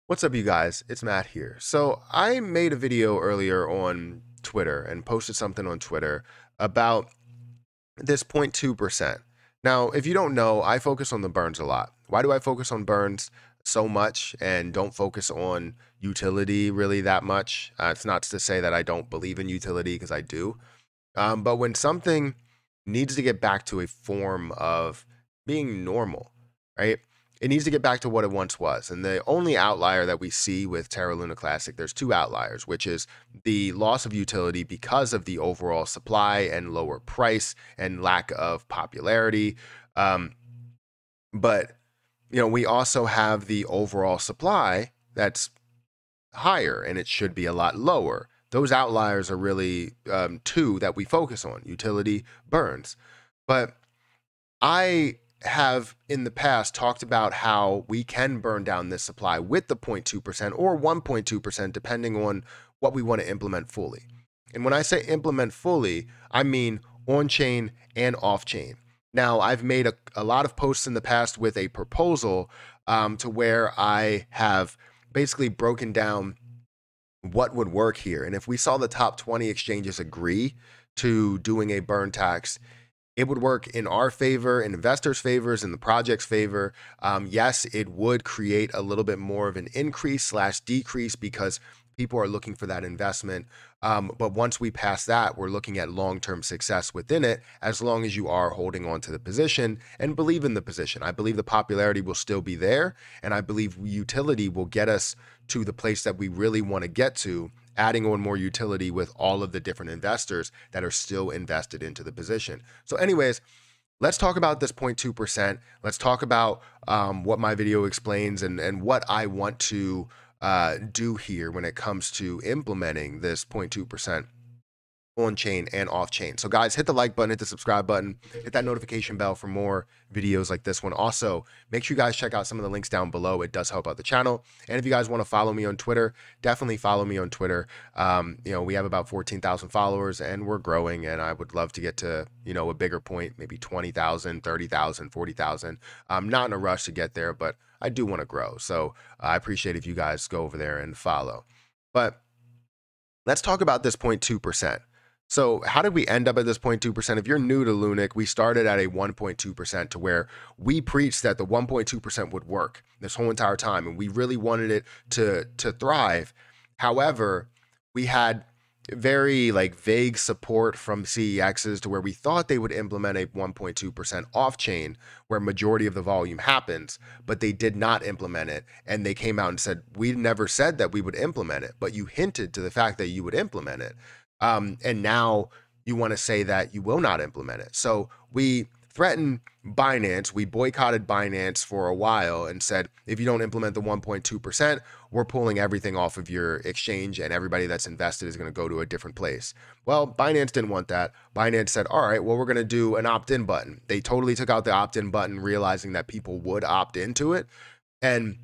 What's up, you guys? It's Matt here. So I made a video earlier on Twitter and posted something on Twitter about this 0.2%. Now, if you don't know, I focus on the burns a lot. Why do I focus on burns so much and don't focus on utility really that much? It's not to say that I don't believe in utility, because I do. But when something needs to get back to a form of being normal, right? It needs to get back to what it once was. And the only outlier that we see with Terra Luna Classic, there's two outliers, which is the loss of utility because of the overall supply and lower price and lack of popularity. But we also have the overall supply that's higher, and it should be a lot lower. Those outliers are really two that we focus on: utility, burns. But I have in the past talked about how we can burn down this supply with the 0.2% or 1.2%, depending on what we want to implement fully. And when I say implement fully, I mean on chain and off chain. Now, I've made a lot of posts in the past with a proposal to where I have basically broken down what would work here. And if we saw the top 20 exchanges agree to doing a burn tax, it would work in our favor, in investors' favors, in the project's favor. Yes, it would create a little bit more of an increase / decrease because people are looking for that investment. But once we pass that, we're looking at long-term success within it, as long as you are holding on to the position and believe in the position. I believe the popularity will still be there, and I believe utility will get us to the place that we really want to get to, adding on more utility with all of the different investors that are still invested into the position. So anyways, let's talk about this 0.2%. Let's talk about what my video explains and what I want to do here when it comes to implementing this 0.2% on chain and off chain. So guys, hit the like button, hit the subscribe button, hit that notification bell for more videos like this one. Also, make sure you guys check out some of the links down below. It does help out the channel. And if you guys want to follow me on Twitter, definitely follow me on Twitter. We have about 14,000 followers and we're growing, and I would love to get to, a bigger point, maybe 20,000, 30,000, 40,000. I'm not in a rush to get there, but I do want to grow. So I appreciate if you guys go over there and follow. But let's talk about this 0.2%. So how did we end up at this 0.2%? If you're new to Lunic, we started at a 1.2% to where we preached that the 1.2% would work this whole entire time, and we really wanted it to thrive. However, we had very vague support from CEXs to where we thought they would implement a 1.2% off chain where majority of the volume happens, but they did not implement it. And they came out and said, we never said that we would implement it, but you hinted to the fact that you would implement it. And now you want to say that you will not implement it. So we threatened Binance. We boycotted Binance for a while and said, if you don't implement the 1.2%, we're pulling everything off of your exchange and everybody that's invested is going to go to a different place. Well, Binance didn't want that. Binance said, all right, well, we're going to do an opt-in button. They totally took out the opt-in button, realizing that people would opt into it. And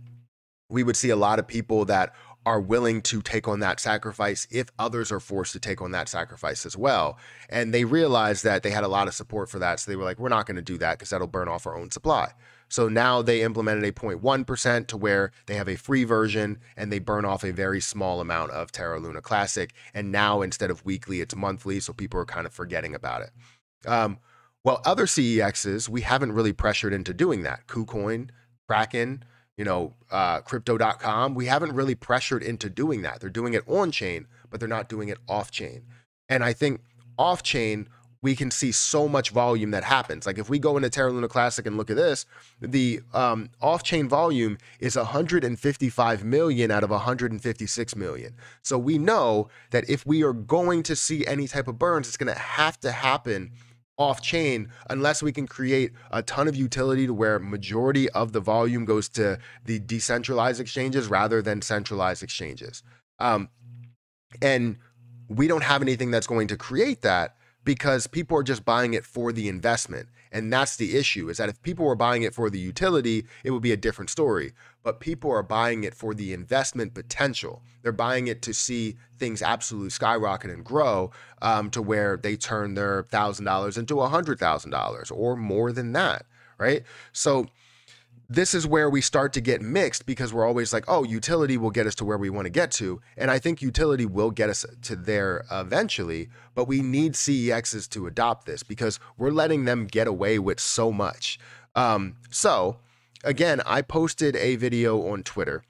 we would see a lot of people that are willing to take on that sacrifice if others are forced to take on that sacrifice as well. And they realized that they had a lot of support for that. So they were like, we're not going to do that because that'll burn off our own supply. So now they implemented a 0.1% to where they have a free version and they burn off a very small amount of Terra Luna Classic. And now instead of weekly, it's monthly. So people are kind of forgetting about it. Well, other CEXs, we haven't really pressured into doing that. KuCoin, Kraken, crypto.com, we haven't really pressured into doing that. They're doing it on chain, but they're not doing it off chain. And I think off chain, we can see so much volume that happens. Like if we go into Terra Luna Classic and look at this, the off chain volume is 155 million out of 156 million. So we know that if we are going to see any type of burns, it's going to happen off chain, unless we can create a ton of utility to where majority of the volume goes to the decentralized exchanges rather than centralized exchanges. And we don't have anything that's going to create that because people are just buying it for the investment. And that's the issue, is that if people were buying it for the utility, it would be a different story. But people are buying it for the investment potential. They're buying it to see things absolutely skyrocket and grow to where they turn their $1,000 into $100,000 or more than that, right? So this is where we start to get mixed, because we're always like, oh, utility will get us to where we want to get to. And I think utility will get us to there eventually, but we need CEXs to adopt this because we're letting them get away with so much. So again, I posted a video on Twitter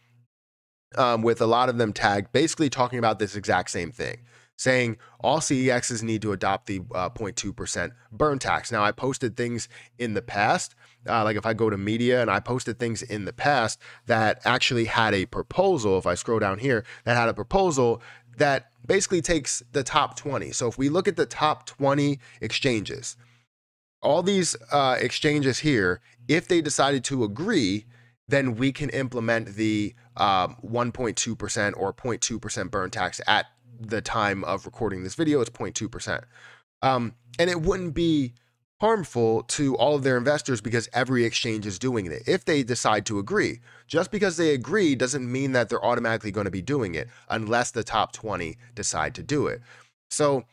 with a lot of them tagged, basically talking about this exact same thing, saying all CEXs need to adopt the 0.2% burn tax. Now, I posted things in the past, like if I go to media, and I posted things in the past that actually had a proposal, if I scroll down here, that had a proposal that basically takes the top 20. So if we look at the top 20 exchanges, all these exchanges here, if they decided to agree, then we can implement the 1.2% or 0.2% burn tax at the time of recording this video. It's 0.2%. And it wouldn't be harmful to all of their investors because every exchange is doing it. If they decide to agree, just because they agree doesn't mean that they're automatically going to be doing it unless the top 20 decide to do it. So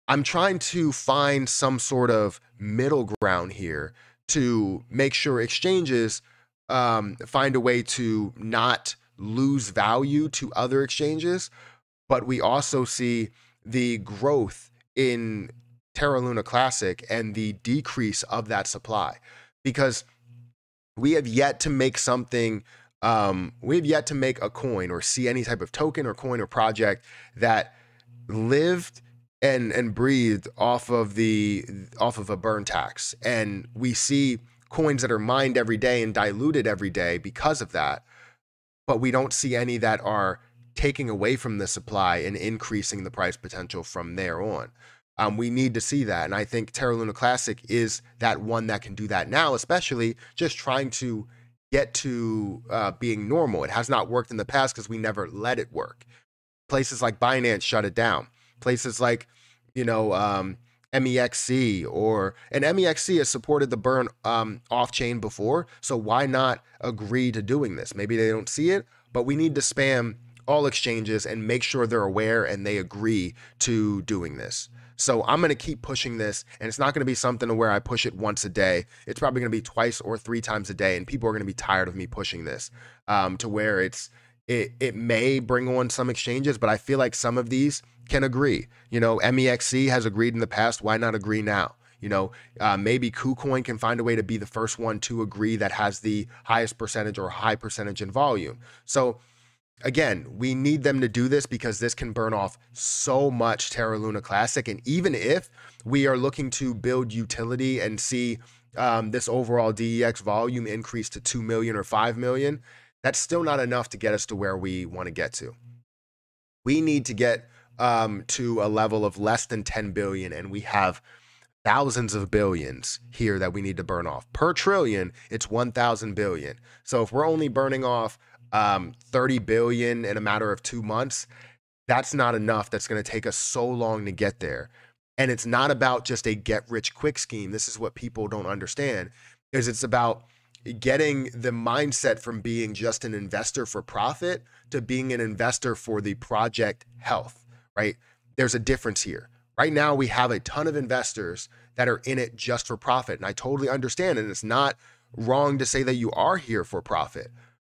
I'm trying to find some sort of middle ground here to make sure exchanges find a way to not lose value to other exchanges, but we also see the growth in Terra Luna Classic and the decrease of that supply, because we have yet to make something, we have yet to make a coin or see any type of token or coin or project that lived and breathed off of a burn tax. And we see coins that are mined every day and diluted every day because of that, but we don't see any that are taking away from the supply and increasing the price potential from there on. We need to see that. And I think Terra Luna Classic is that one that can do that now, especially just trying to get to being normal. It has not worked in the past because we never let it work. Places like Binance shut it down. Places like, MEXC and MEXC has supported the burn off chain before. So why not agree to doing this? Maybe they don't see it, but we need to spam all exchanges and make sure they're aware and they agree to doing this. So I'm going to keep pushing this, and it's not going to be something where I push it once a day. It's probably going to be twice or 3 times a day, and people are going to be tired of me pushing this to where it may bring on some exchanges, but I feel like some of these can agree. MEXC has agreed in the past. Why not agree now? Maybe KuCoin can find a way to be the first one to agree that has the highest percentage or high percentage in volume. So again, we need them to do this because this can burn off so much Terra Luna Classic. And even if we are looking to build utility and see this overall DEX volume increase to 2 million or 5 million, that's still not enough to get us to where we want to get to. We need to get to a level of less than 10 billion, and we have thousands of billions here that we need to burn off. Per trillion, it's 1,000 billion. So if we're only burning off 30 billion in a matter of 2 months, that's not enough. That's going to take us so long to get there. And it's not about just a get rich quick scheme. This is what people don't understand, is it's about getting the mindset from being just an investor for profit to being an investor for the project health, right? There's a difference here. Right now, we have a ton of investors that are in it just for profit. And I totally understand. And it's not wrong to say that you are here for profit,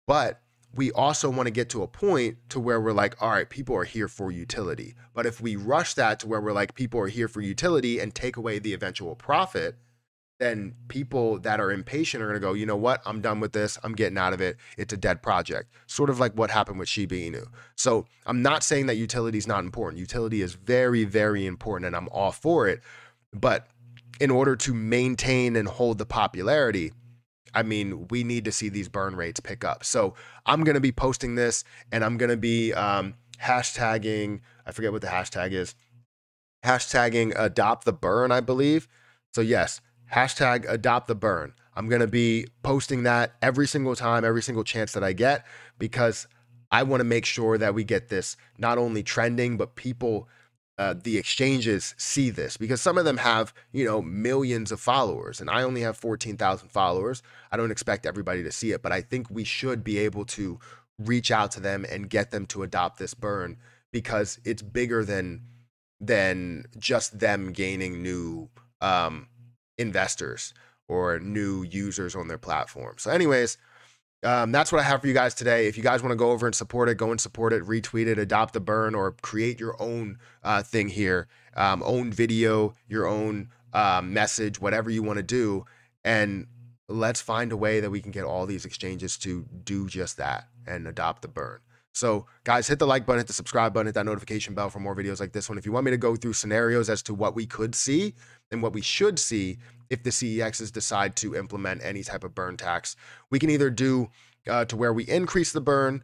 but we also want to get to a point to where we're like, all right, people are here for utility. But if we rush that to where we're like, people are here for utility and take away the eventual profit, then people that are impatient are going to go, you know what? I'm done with this. I'm getting out of it. It's a dead project. Sort of like what happened with Shiba Inu. So I'm not saying that utility is not important. Utility is very, very important, and I'm all for it. But in order to maintain and hold the popularity, I mean, we need to see these burn rates pick up. So I'm going to be posting this, and I'm going to be hashtagging, I forget what the hashtag is, hashtagging adopt the burn, I believe. So yes, hashtag adopt the burn. I'm going to be posting that every single time, every single chance that I get, because I want to make sure that we get this not only trending, but people, the exchanges see this, because some of them have, millions of followers, and I only have 14,000 followers. I don't expect everybody to see it, but I think we should be able to reach out to them and get them to adopt this burn, because it's bigger than just them gaining new investors or new users on their platform. So anyways, that's what I have for you guys today. If you guys want to go over and support it, go and support it, retweet it, adopt the burn, or create your own thing here, own video, your own message, whatever you want to do. And let's find a way that we can get all these exchanges to do just that and adopt the burn. So guys, hit the like button, hit the subscribe button, hit that notification bell for more videos like this one. If you want me to go through scenarios as to what we could see and what we should see if the CEXs decide to implement any type of burn tax, we can either do to where we increase the burn,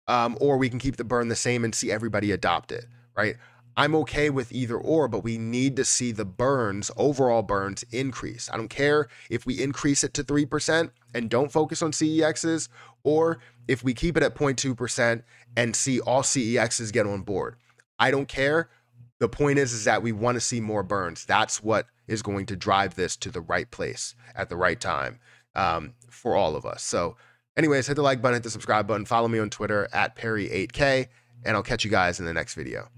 or we can keep the burn the same and see everybody adopt it, right? I'm okay with either or, but we need to see the burns, overall burns, increase. I don't care if we increase it to 3% and don't focus on CEXs, or if we keep it at 0.2% and see all CEXs get on board. I don't care. The point is that we want to see more burns. That's what is going to drive this to the right place at the right time for all of us. So anyways, hit the like button, hit the subscribe button, follow me on Twitter at Perry8K, and I'll catch you guys in the next video.